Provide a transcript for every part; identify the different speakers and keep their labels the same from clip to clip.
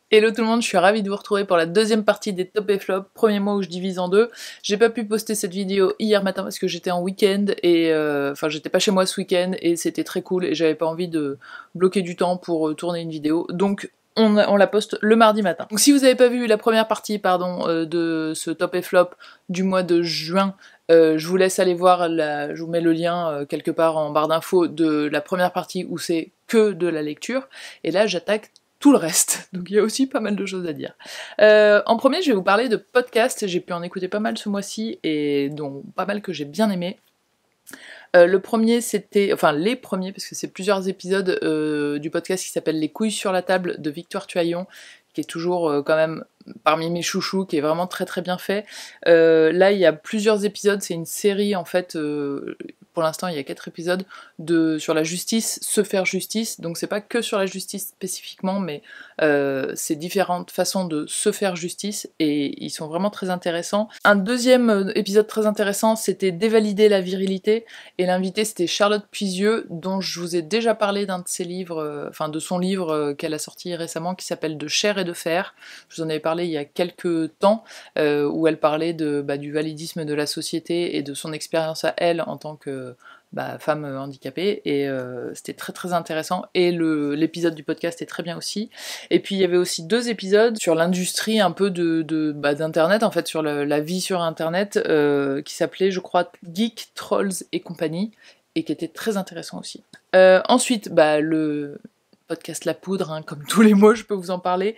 Speaker 1: Hello tout le monde, je suis ravie de vous retrouver pour la deuxième partie des top et flop, premier mois où je divise en deux. J'ai pas pu poster cette vidéo hier matin parce que j'étais en week-end et enfin j'étais pas chez moi ce week-end et c'était très cool et j'avais pas envie de bloquer du temps pour tourner une vidéo, donc on la poste le mardi matin. Donc si vous avez pas vu la première partie de ce top et flop du mois de juin, je vous laisse aller voir, je vous mets le lien quelque part en barre d'infos de la première partie où c'est que de la lecture, et là j'attaque tout le reste, donc il y a aussi pas mal de choses à dire. En premier, je vais vous parler de podcasts, j'ai pu en écouter pas mal ce mois-ci, et dont pas mal que j'ai bien aimé. Le premier c'était, enfin les premiers, parce que c'est plusieurs épisodes du podcast qui s'appelle Les couilles sur la table de Victoire Tuaillon, qui est toujours quand même parmi mes chouchous, qui est vraiment très très bien fait. Là il y a plusieurs épisodes, c'est une série en fait, pour l'instant il y a 4 épisodes, sur la justice, se faire justice, donc c'est pas que sur la justice spécifiquement, mais c'est différentes façons de se faire justice, et ils sont vraiment très intéressants. Un deuxième épisode très intéressant, c'était Dévalider la virilité, et l'invité c'était Charlotte Puisieux, dont je vous ai déjà parlé d'un de ses livres, enfin de son livre qu'elle a sorti récemment, qui s'appelle De chair et de fer. Je vous en avais parlé il y a quelques temps, où elle parlait du validisme de la société et de son expérience à elle en tant que femme handicapée, et c'était très très intéressant, et l'épisode du podcast est très bien aussi. Et puis il y avait aussi 2 épisodes sur l'industrie un peu d'internet, en fait sur la vie sur internet, qui s'appelait je crois Geek, Trolls et compagnie, et qui était très intéressant aussi. Ensuite le podcast La Poudre, hein, comme tous les mois je peux vous en parler,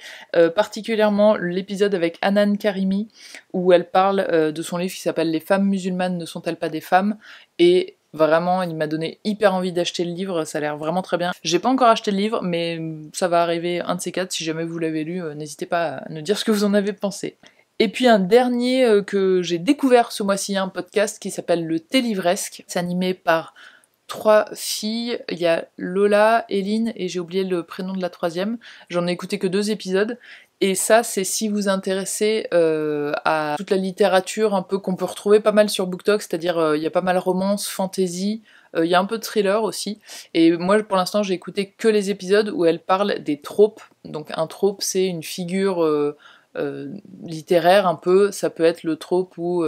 Speaker 1: particulièrement l'épisode avec Hanan Karimi, où elle parle de son livre qui s'appelle Les femmes musulmanes ne sont-elles pas des femmes, et vraiment il m'a donné hyper envie d'acheter le livre, ça a l'air vraiment très bien. J'ai pas encore acheté le livre, mais ça va arriver un de ces 4, si jamais vous l'avez lu, n'hésitez pas à nous dire ce que vous en avez pensé. Et puis un dernier que j'ai découvert ce mois-ci, un podcast qui s'appelle Le Télivresque, c'est animé par 3 filles, il y a Lola, Eline, et j'ai oublié le prénom de la troisième. J'en ai écouté que 2 épisodes, et ça c'est si vous intéressez à toute la littérature un peu qu'on peut retrouver pas mal sur BookTok, c'est-à-dire il y a pas mal romance, fantasy, il y a un peu de thriller aussi, et moi pour l'instant j'ai écouté que les épisodes où elle parle des tropes. Donc un trope c'est une figure littéraire un peu, ça peut être le trope où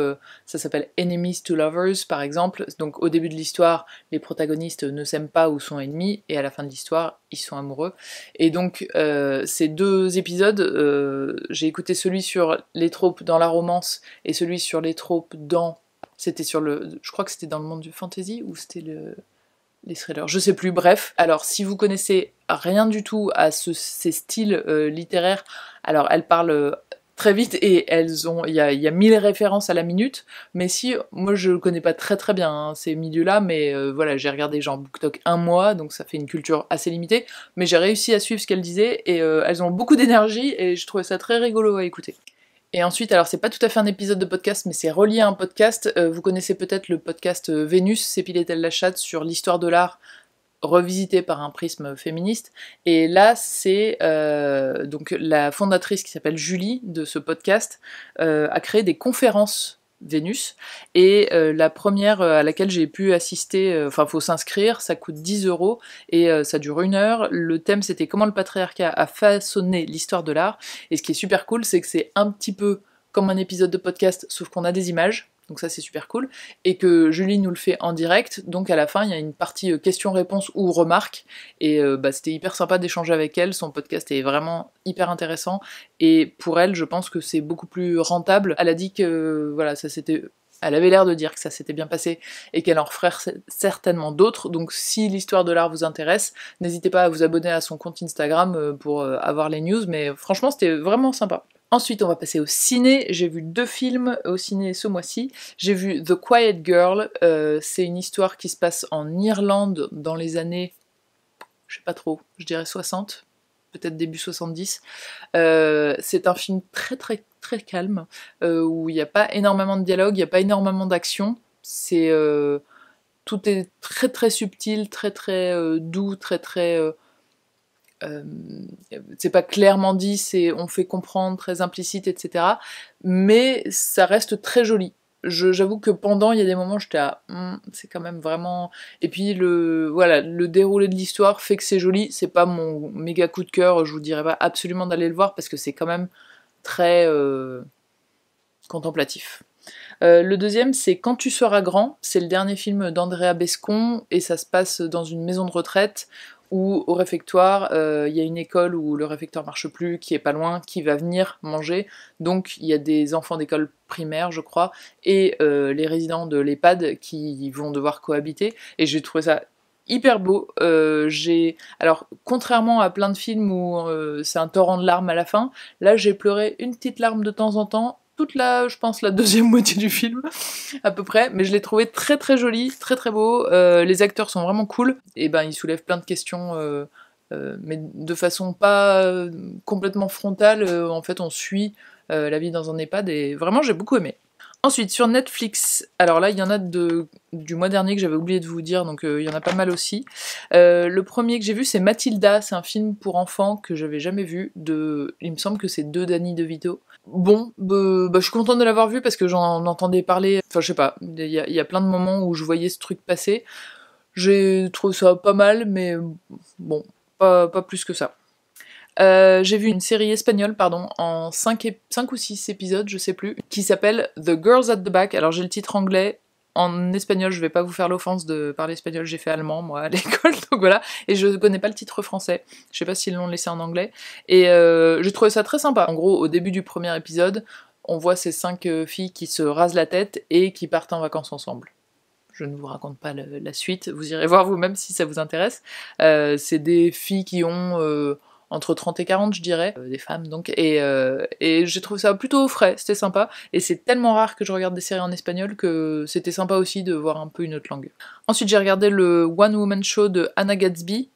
Speaker 1: ça s'appelle Enemies to Lovers par exemple, donc au début de l'histoire les protagonistes ne s'aiment pas ou sont ennemis, et à la fin de l'histoire ils sont amoureux. Et donc ces 2 épisodes, j'ai écouté celui sur les tropes dans la romance et celui sur les tropes dans, c'était sur je crois que c'était dans le monde du fantasy, ou c'était les thrillers, je sais plus, bref. Alors si vous connaissez rien du tout à ces styles littéraires, alors elles parlent très vite et il y a 1000 références à la minute, mais si, moi je connais pas très très bien hein, ces milieux-là, mais voilà, j'ai regardé genre BookTok un mois, donc ça fait une culture assez limitée, mais j'ai réussi à suivre ce qu'elles disaient, et elles ont beaucoup d'énergie, et je trouvais ça très rigolo à écouter. Et ensuite, alors c'est pas tout à fait un épisode de podcast, mais c'est relié à un podcast. Vous connaissez peut-être le podcast Vénus, s'épilait-elle la chatte, sur l'histoire de l'art revisité par un prisme féministe. Et là, c'est donc la fondatrice qui s'appelle Julie de ce podcast a créé des conférences Vénus, et la première à laquelle j'ai pu assister, enfin faut s'inscrire, ça coûte 10 € et ça dure 1 heure. Le thème c'était comment le patriarcat a façonné l'histoire de l'art, et ce qui est super cool c'est que c'est un petit peu comme un épisode de podcast sauf qu'on a des images, donc ça c'est super cool, et que Julie nous le fait en direct, donc à la fin il y a une partie questions-réponses ou remarques, et c'était hyper sympa d'échanger avec elle, son podcast est vraiment hyper intéressant, et pour elle je pense que c'est beaucoup plus rentable. Elle a dit que voilà, elle avait l'air de dire que ça s'était bien passé et qu'elle en referait certainement d'autres, donc si l'histoire de l'art vous intéresse, n'hésitez pas à vous abonner à son compte Instagram pour avoir les news, mais franchement c'était vraiment sympa. Ensuite, on va passer au ciné. J'ai vu 2 films au ciné ce mois-ci. J'ai vu The Quiet Girl, c'est une histoire qui se passe en Irlande dans les années, je sais pas trop, je dirais 60, peut-être début 70. C'est un film très très très calme, où il n'y a pas énormément de dialogue, il n'y a pas énormément d'action. Tout est très très subtil, très très doux, très très... c'est pas clairement dit, on fait comprendre, très implicite, etc. Mais ça reste très joli. j'avoue que pendant, il y a des moments où j'étais à c'est quand même vraiment... Et puis voilà, le déroulé de l'histoire fait que c'est joli, c'est pas mon méga coup de cœur, je vous dirais pas absolument d'aller le voir parce que c'est quand même très contemplatif. Le deuxième, c'est Quand tu seras grand, c'est le dernier film d'Andrea Bescon, et ça se passe dans une maison de retraite où au réfectoire, il y a une école où le réfectoire marche plus, qui est pas loin, qui va venir manger, donc il y a des enfants d'école primaire, je crois, et les résidents de l'EHPAD qui vont devoir cohabiter, et j'ai trouvé ça hyper beau. Alors, contrairement à plein de films où c'est un torrent de larmes à la fin, là j'ai pleuré une petite larme de temps en temps, toute je pense, la deuxième moitié du film, à peu près, mais je l'ai trouvé très très joli, très très beau, les acteurs sont vraiment cool, et ben ils soulèvent plein de questions, mais de façon pas complètement frontale, en fait on suit la vie dans un EHPAD, et vraiment j'ai beaucoup aimé. Ensuite, sur Netflix, alors là, il y en a du mois dernier que j'avais oublié de vous dire, donc il y en a pas mal aussi. Le premier que j'ai vu, c'est Mathilda, c'est un film pour enfants que j'avais jamais vu, il me semble que c'est de Danny DeVito. Bon, je suis contente de l'avoir vu parce que j'en entendais parler, enfin je sais pas, il y a plein de moments où je voyais ce truc passer. J'ai trouvé ça pas mal, mais bon, pas plus que ça. J'ai vu une série espagnole, pardon, en 5 ou 6 épisodes, je sais plus, qui s'appelle The Girls at the Back. Alors j'ai le titre anglais, en espagnol, je vais pas vous faire l'offense de parler espagnol, j'ai fait allemand moi à l'école, donc voilà, et je connais pas le titre français, je sais pas s'ils l'ont laissé en anglais, et j'ai trouvé ça très sympa. En gros, au début du premier épisode, on voit ces 5 filles qui se rasent la tête et qui partent en vacances ensemble. Je ne vous raconte pas la suite, vous irez voir vous-même si ça vous intéresse. C'est des filles qui ont entre 30 et 40, je dirais, des femmes donc, et j'ai trouvé ça plutôt frais, c'était sympa, et c'est tellement rare que je regarde des séries en espagnol que c'était sympa aussi de voir un peu une autre langue. Ensuite j'ai regardé le One Woman Show de Hannah Gadsby,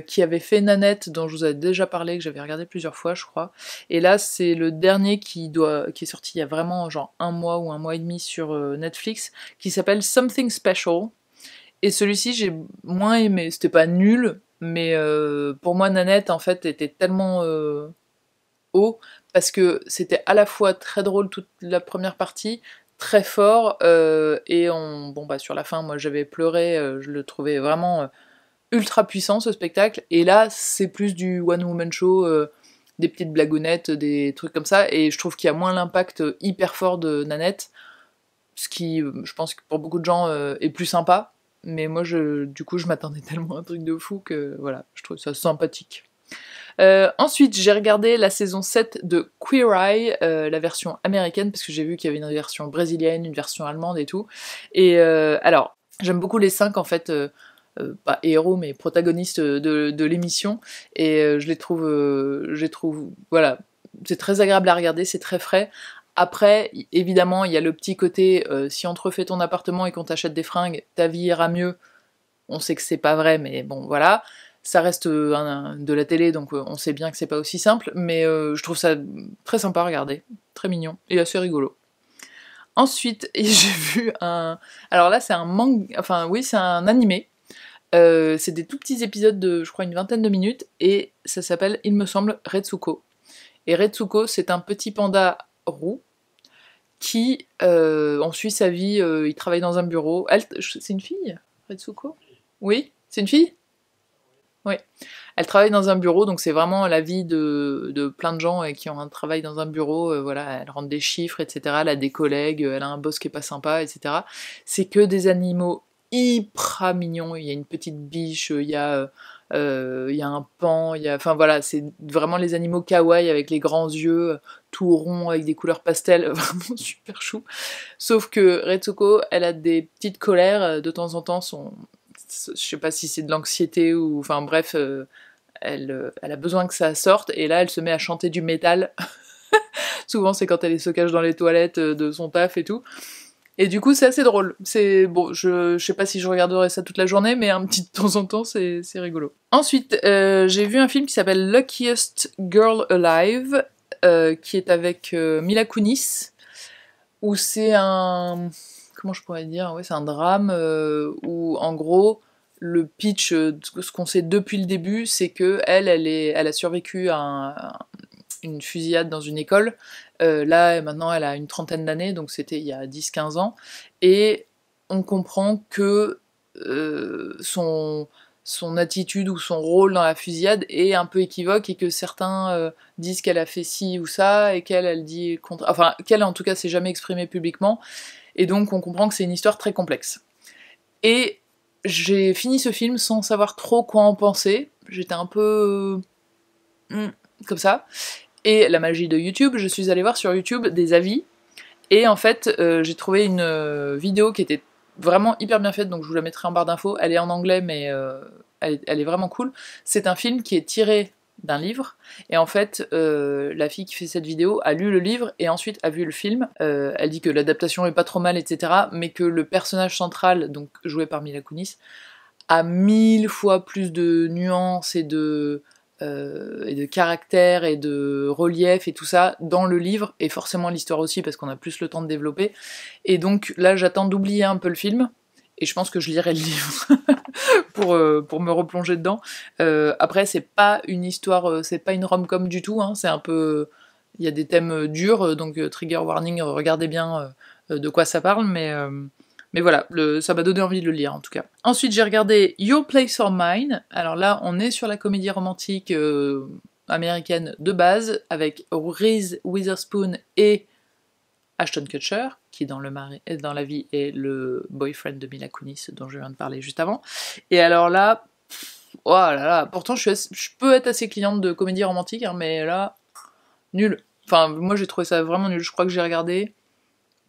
Speaker 1: qui avait fait Nanette, dont je vous avais déjà parlé, que j'avais regardé plusieurs fois je crois, et là c'est le dernier qui est sorti il y a vraiment genre un mois ou un mois et demi sur Netflix, qui s'appelle Something Special, et celui-ci j'ai moins aimé, c'était pas nul, mais pour moi Nanette en fait était tellement haut, parce que c'était à la fois très drôle toute la première partie, très fort, et bon bah sur la fin moi j'avais pleuré, je le trouvais vraiment ultra puissant ce spectacle, et là c'est plus du one woman show, des petites blagounettes, des trucs comme ça, et je trouve qu'il y a moins l'impact hyper fort de Nanette, ce qui je pense que pour beaucoup de gens est plus sympa, mais moi du coup je m'attendais tellement à un truc de fou que voilà, je trouve ça sympathique. Ensuite j'ai regardé la saison 7 de Queer Eye, la version américaine, parce que j'ai vu qu'il y avait une version brésilienne, une version allemande et tout, et alors j'aime beaucoup les 5 en fait, pas héros mais protagonistes de l'émission, et je les trouve, voilà, c'est très agréable à regarder, c'est très frais. Après, évidemment, il y a le petit côté, si on te refait ton appartement et qu'on t'achète des fringues, ta vie ira mieux. On sait que c'est pas vrai, mais bon, voilà. Ça reste de la télé, donc on sait bien que c'est pas aussi simple, mais je trouve ça très sympa à regarder, très mignon, et assez rigolo. Ensuite, j'ai vu un... Alors là, c'est un manga... Enfin, oui, c'est un animé. C'est des tout petits épisodes de, je crois, une vingtaine de minutes, et ça s'appelle, il me semble, Retsuko. Et Retsuko, c'est un petit panda roux, qui, on suit sa vie, il travaille dans un bureau. C'est une fille, Retsuko? Oui, c'est une fille? Oui. Elle travaille dans un bureau, donc c'est vraiment la vie de plein de gens qui ont un travail dans un bureau, voilà, elle rentre des chiffres, etc. Elle a des collègues, elle a un boss qui est pas sympa, etc. C'est que des animaux hyper mignons, il y a une petite biche, il y a un pan, enfin voilà, c'est vraiment les animaux kawaii avec les grands yeux, tout ronds, avec des couleurs pastel, vraiment super chou. Sauf que Retsuko, elle a des petites colères, de temps en temps, je sais pas si c'est de l'anxiété ou... Enfin bref, elle a besoin que ça sorte, et là elle se met à chanter du métal. Souvent c'est quand elle se cache dans les toilettes de son taf et tout. Et du coup c'est assez drôle. C'est bon, je sais pas si je regarderai ça toute la journée, mais un petit de temps en temps c'est rigolo. Ensuite, j'ai vu un film qui s'appelle Luckiest Girl Alive, qui est avec Mila Kunis, où c'est un... Comment je pourrais dire? Ouais, c'est un drame où en gros le pitch, ce qu'on sait depuis le début, c'est que elle a survécu à une fusillade dans une école. Là, maintenant, elle a une trentaine d'années, donc c'était il y a 10-15 ans. Et on comprend que son attitude ou son rôle dans la fusillade est un peu équivoque et que certains disent qu'elle a fait ci ou ça et qu'elle, elle dit contre... Enfin, qu'elle, en tout cas, s'est jamais exprimée publiquement. Et donc, on comprend que c'est une histoire très complexe. Et j'ai fini ce film sans savoir trop quoi en penser. J'étais un peu... comme ça. Et la magie de YouTube, je suis allée voir sur YouTube des avis. Et en fait, j'ai trouvé une vidéo qui était vraiment hyper bien faite, donc je vous la mettrai en barre d'infos. Elle est en anglais, mais elle est vraiment cool. C'est un film qui est tiré d'un livre, et en fait, la fille qui fait cette vidéo a lu le livre et ensuite a vu le film. Elle dit que l'adaptation est pas trop mal, etc., mais que le personnage central, donc joué par Mila Kunis, a 1000 fois plus de nuances et de caractère et de relief et tout ça dans le livre, et forcément l'histoire aussi parce qu'on a plus le temps de développer. Et donc là j'attends d'oublier un peu le film, et je pense que je lirai le livre pour me replonger dedans. Après c'est pas une histoire, c'est pas une rom-com du tout, hein, c'est un peu... Il y a des thèmes durs, donc trigger warning, regardez bien de quoi ça parle, mais voilà, ça m'a donné envie de le lire en tout cas. Ensuite j'ai regardé Your Place or Mine. Alors là on est sur la comédie romantique américaine de base, avec Reese Witherspoon et Ashton Kutcher, qui dans la vie est le boyfriend de Mila Kunis dont je viens de parler juste avant. Et alors là, oh là là, pourtant je peux être assez cliente de comédie romantique, hein, mais là, nul. Enfin moi j'ai trouvé ça vraiment nul, je crois que j'ai regardé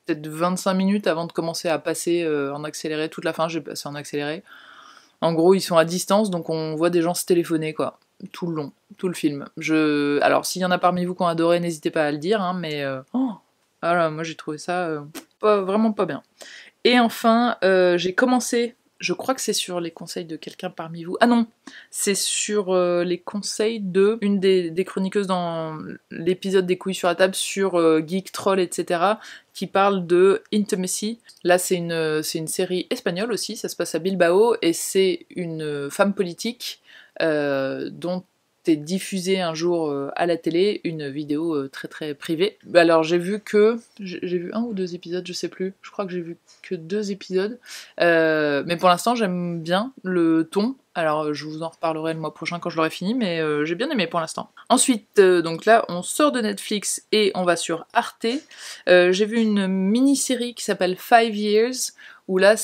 Speaker 1: peut-être 25 minutes avant de commencer à passer en accéléré. Toute la fin, j'ai passé en accéléré. En gros, ils sont à distance, donc on voit des gens se téléphoner, quoi. Tout le long, tout le film. Alors, s'il y en a parmi vous qui ont adoré, n'hésitez pas à le dire, hein, mais... voilà, moi j'ai trouvé ça vraiment pas bien. Et enfin, j'ai commencé... Je crois que c'est sur les conseils de quelqu'un parmi vous. Ah non, c'est sur les conseils de une des chroniqueuses dans l'épisode des couilles sur la table sur Geek Troll, etc., qui parle de Intimacy. Là, c'est une série espagnole aussi, ça se passe à Bilbao, et c'est une femme politique dont est diffusée un jour à la télé une vidéo très très privée. Alors j'ai vu un ou deux épisodes, je sais plus, je crois que j'ai vu que 2 épisodes, mais pour l'instant j'aime bien le ton. Alors je vous en reparlerai le mois prochain quand je l'aurai fini, mais j'ai bien aimé pour l'instant. Ensuite, donc là on sort de Netflix et on va sur Arte. J'ai vu une mini-série qui s'appelle 5 Years, où là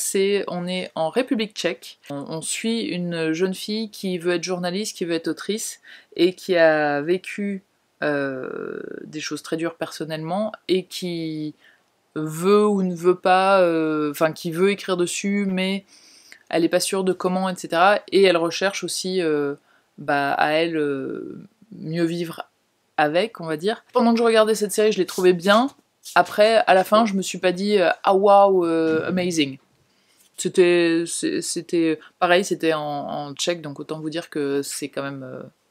Speaker 1: on est en République tchèque. On suit une jeune fille qui veut être journaliste, qui veut être autrice, et qui a vécu des choses très dures personnellement, et qui veut ou ne veut pas, enfin qui veut écrire dessus, mais elle est pas sûre de comment, etc. Et elle recherche aussi à elle mieux vivre avec, on va dire. Pendant que je regardais cette série, je l'ai trouvée bien. Après, à la fin, je me suis pas dit ah waouh, amazing. C'était pareil, c'était en tchèque, donc autant vous dire que c'est quand même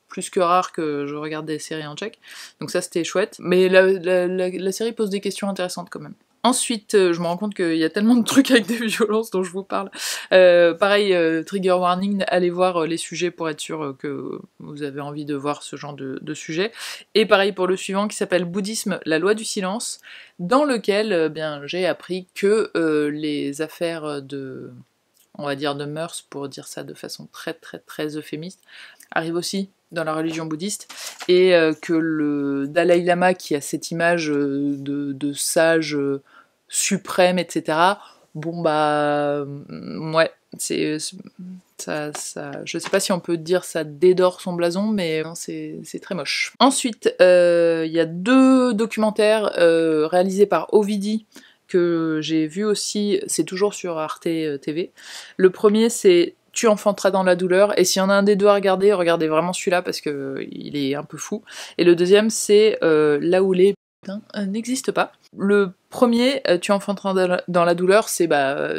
Speaker 1: plus que rare que je regarde des séries en tchèque. Donc ça, c'était chouette. Mais la série pose des questions intéressantes quand même. Ensuite, je me rends compte qu'il y a tellement de trucs avec des violences dont je vous parle. Pareil, trigger warning, allez voir les sujets pour être sûr que vous avez envie de voir ce genre de sujet. Et pareil pour le suivant qui s'appelle Bouddhisme, la loi du silence, dans lequel j'ai appris que les affaires on va dire de mœurs, pour dire ça de façon très très très euphémiste, arrivent aussi dans la religion bouddhiste, et que le Dalai Lama, qui a cette image de sage suprême, etc., bon bah ouais, ça, je sais pas si on peut dire ça dédore son blason, mais c'est très moche. Ensuite, il y a 2 documentaires réalisés par Ovidi que j'ai vu aussi, c'est toujours sur Arte TV. Le premier, c'est Tu enfanteras dans la douleur, et s'il y en a un des 2 à regarder, regardez vraiment celui-là parce que il est un peu fou. Et le deuxième, c'est Là où les n'existe pas. Le premier, Tu enfanteras dans la douleur, c'est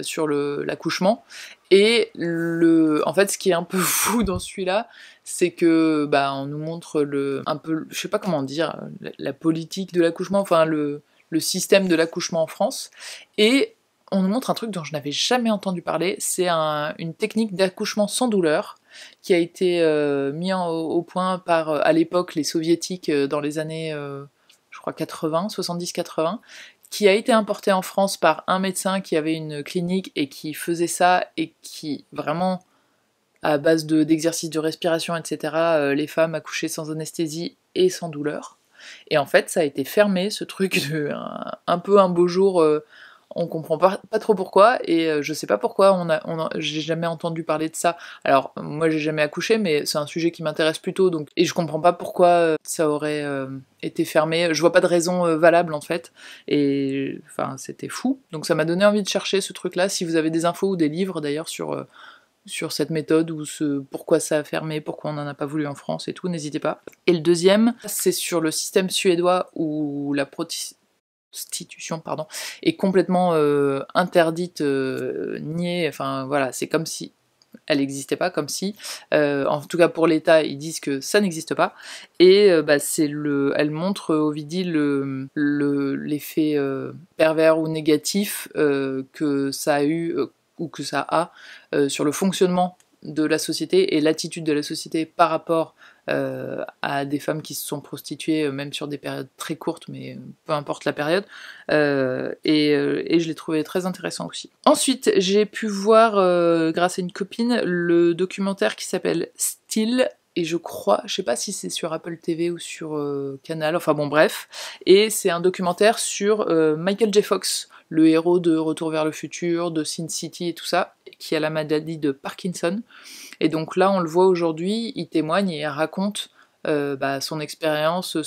Speaker 1: sur l'accouchement. Et en fait, ce qui est un peu fou dans celui-là, c'est que on nous montre un peu, je sais pas comment dire, la politique de l'accouchement, enfin le système de l'accouchement en France. Et on nous montre un truc dont je n'avais jamais entendu parler, c'est une technique d'accouchement sans douleur qui a été mis au point par, à l'époque, les soviétiques dans les années, je crois 80, 70-80, qui a été importé en France par un médecin qui avait une clinique et qui faisait ça et qui, vraiment, à base d'exercices de respiration, etc., les femmes accouchaient sans anesthésie et sans douleur. Et en fait, ça a été fermé, ce truc de un peu un beau jour, on comprend pas trop pourquoi, et je sais pas pourquoi, j'ai jamais entendu parler de ça. Alors, moi j'ai jamais accouché, mais c'est un sujet qui m'intéresse plutôt, donc, et je comprends pas pourquoi ça aurait été fermé. Je vois pas de raison valable en fait, et enfin c'était fou. Donc ça m'a donné envie de chercher ce truc-là. Si vous avez des infos ou des livres d'ailleurs sur cette méthode, ou pourquoi ça a fermé, pourquoi on n'en a pas voulu en France et tout, n'hésitez pas. Et le deuxième, c'est sur le système suédois où la prostitution, pardon, est complètement interdite, niée, enfin voilà, c'est comme si elle n'existait pas, comme si, en tout cas pour l'État, ils disent que ça n'existe pas, et elle montre Ovidie l'effet pervers ou négatif que ça a eu, ou que ça a, sur le fonctionnement de la société et l'attitude de la société par rapport à des femmes qui se sont prostituées, même sur des périodes très courtes, mais peu importe la période, et je l'ai trouvé très intéressant aussi. Ensuite, j'ai pu voir, grâce à une copine, le documentaire qui s'appelle Still, et je crois, je sais pas si c'est sur Apple TV ou sur Canal, enfin bon bref, et c'est un documentaire sur Michael J. Fox, le héros de Retour vers le futur, de Sin City et tout ça, qui a la maladie de Parkinson. Et donc là, on le voit aujourd'hui, il témoigne et il raconte son expérience,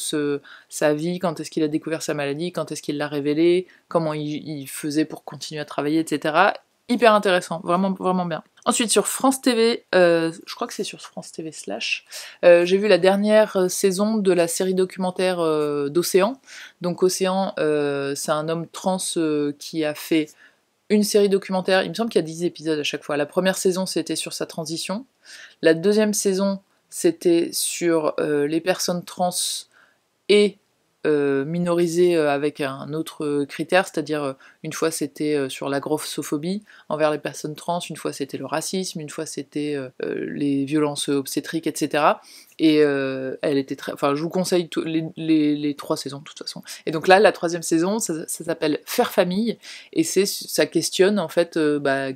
Speaker 1: sa vie, quand est-ce qu'il a découvert sa maladie, quand est-ce qu'il l'a révélée, comment il faisait pour continuer à travailler, etc. Hyper intéressant, vraiment, vraiment bien. Ensuite, sur France TV, je crois que c'est sur France TV /, j'ai vu la dernière saison de la série documentaire d'Océan. Donc Océan, c'est un homme trans qui a fait une série documentaire, il me semble qu'il y a 10 épisodes à chaque fois. La première saison, c'était sur sa transition. La deuxième saison, c'était sur les personnes trans et minorisées avec un autre critère, c'est-à-dire une fois c'était sur la grossophobie envers les personnes trans, une fois c'était le racisme, une fois c'était les violences obstétriques, etc. Et elle était très... Enfin, je vous conseille les 3 saisons de toute façon. Et donc là, la 3e saison, ça s'appelle Faire famille, et ça questionne en fait,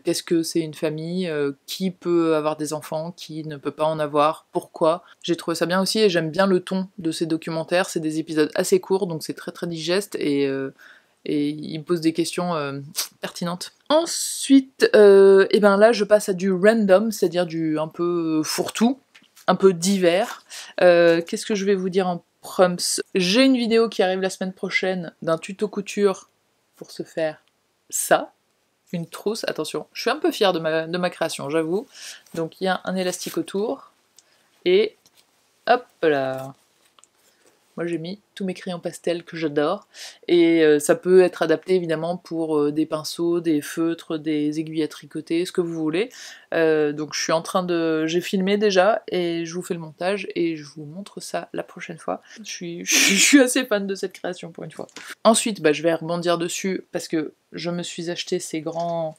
Speaker 1: qu'est-ce que c'est une famille, qui peut avoir des enfants, qui ne peut pas en avoir, pourquoi. J'ai trouvé ça bien aussi, et j'aime bien le ton de ces documentaires, c'est des épisodes assez courts, donc c'est très très digeste, et il me pose des questions pertinentes. Ensuite, et ben là, je passe à du random, c'est-à-dire du un peu fourre-tout, un peu divers. Qu'est-ce que je vais vous dire en proms? J'ai une vidéo qui arrive la semaine prochaine d'un tuto couture pour se faire ça, une trousse. Attention, je suis un peu fière de ma création, j'avoue. Donc il y a un élastique autour, et hop là. Moi j'ai mis tous mes crayons pastels que j'adore, et ça peut être adapté évidemment pour des pinceaux, des feutres, des aiguilles à tricoter, ce que vous voulez. Donc je suis en train de... J'ai filmé déjà, et je vous fais le montage, et je vous montre ça la prochaine fois. Je suis assez fan de cette création pour une fois. Ensuite, je vais rebondir dessus, parce que je me suis acheté ces grands...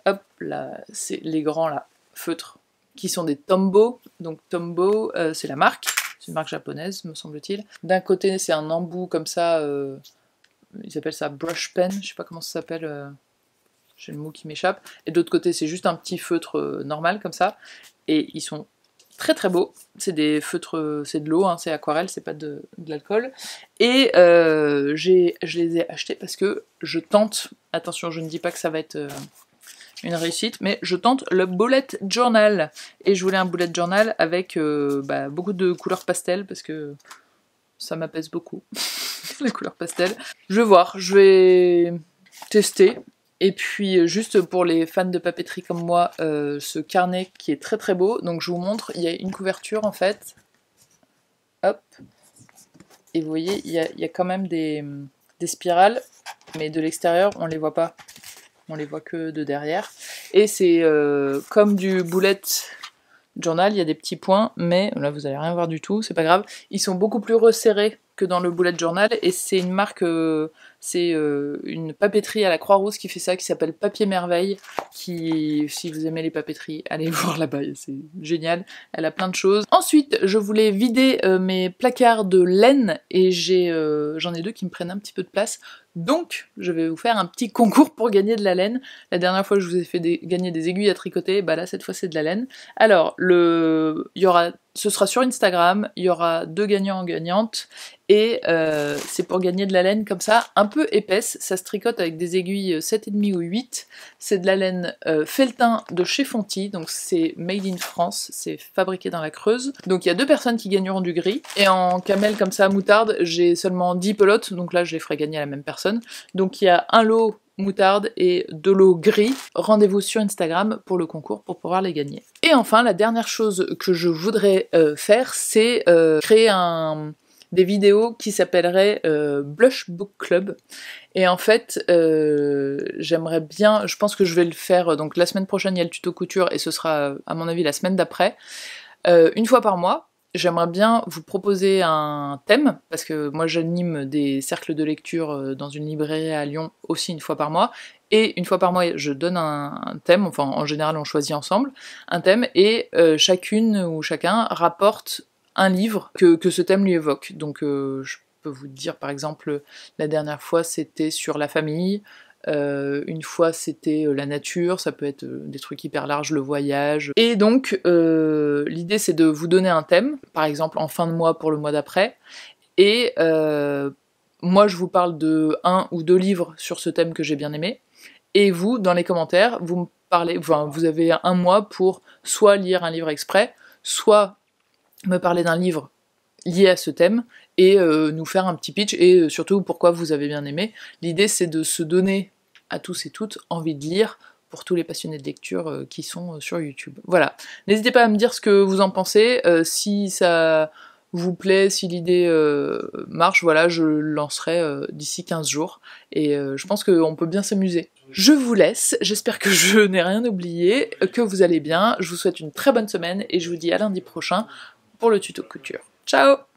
Speaker 1: Hop là, c'est les grands là, feutres, qui sont des Tombow. Donc Tombow, c'est la marque. C'est une marque japonaise, me semble-t-il. D'un côté, c'est un embout comme ça, ils appellent ça brush pen, je sais pas comment ça s'appelle, j'ai le mot qui m'échappe. Et de l'autre côté, c'est juste un petit feutre normal, comme ça. Et ils sont très très beaux. C'est des feutres, c'est de l'eau, hein, c'est aquarelle, c'est pas de l'alcool. Et je les ai achetés parce que je tente, attention, je ne dis pas que ça va être... une réussite, mais je tente le bullet journal, et je voulais un bullet journal avec beaucoup de couleurs pastel, parce que ça m'apaise beaucoup, les couleurs pastel. Je vais voir, je vais tester, et puis juste pour les fans de papeterie comme moi, ce carnet qui est très très beau, donc je vous montre, il y a une couverture en fait, hop, et vous voyez, il y a quand même des spirales, mais de l'extérieur on les voit pas. On les voit que de derrière. Et c'est comme du bullet journal, il y a des petits points, mais là vous allez rien voir du tout, c'est pas grave. Ils sont beaucoup plus resserrés que dans le bullet journal, et c'est une marque, c'est une papeterie à la Croix-Rousse qui fait ça, qui s'appelle Papier Merveille, qui, si vous aimez les papeteries, allez voir là-bas, c'est génial, elle a plein de choses. Ensuite, je voulais vider mes placards de laine, et j'en ai deux qui me prennent un petit peu de place, donc je vais vous faire un petit concours pour gagner de la laine. La dernière fois je vous ai fait gagner des aiguilles à tricoter, bah là cette fois c'est de la laine. Alors, ce sera sur Instagram, il y aura 2 gagnants-gagnantes, et c'est pour gagner de la laine comme ça, un peu épaisse, ça se tricote avec des aiguilles 7,5 ou 8, c'est de la laine Feltin de chez Fonty, donc c'est made in France, c'est fabriqué dans la Creuse. Donc il y a 2 personnes qui gagneront du gris, et en camel comme ça, moutarde, j'ai seulement 10 pelotes, donc là je les ferai gagner à la même personne. Donc il y a un lot moutarde et de l'eau gris. Rendez-vous sur Instagram pour le concours pour pouvoir les gagner. Et enfin, la dernière chose que je voudrais faire, c'est créer des vidéos qui s'appelleraient Blush Book Club. Et en fait, j'aimerais bien, je pense que je vais le faire, donc la semaine prochaine il y a le tuto couture et ce sera à mon avis la semaine d'après, une fois par mois. J'aimerais bien vous proposer un thème, parce que moi j'anime des cercles de lecture dans une librairie à Lyon aussi une fois par mois, et une fois par mois je donne un thème, enfin en général on choisit ensemble un thème, et chacune ou chacun rapporte un livre que ce thème lui évoque. Donc je peux vous dire par exemple, la dernière fois c'était sur la famille, une fois c'était la nature, ça peut être des trucs hyper larges, le voyage. Et donc l'idée c'est de vous donner un thème, par exemple en fin de mois pour le mois d'après, et moi je vous parle de 1 ou 2 livres sur ce thème que j'ai bien aimé, et vous, dans les commentaires, vous me parlez, enfin vous avez un mois pour soit lire un livre exprès, soit me parler d'un livre lié à ce thème, et nous faire un petit pitch, et surtout pourquoi vous avez bien aimé. L'idée c'est de se donner à tous et toutes envie de lire, pour tous les passionnés de lecture qui sont sur YouTube. Voilà, n'hésitez pas à me dire ce que vous en pensez, si ça vous plaît, si l'idée marche, voilà, je le lancerai d'ici 15 jours, et je pense qu'on peut bien s'amuser. Je vous laisse, j'espère que je n'ai rien oublié, que vous allez bien, je vous souhaite une très bonne semaine, et je vous dis à lundi prochain pour le tuto couture. Ciao!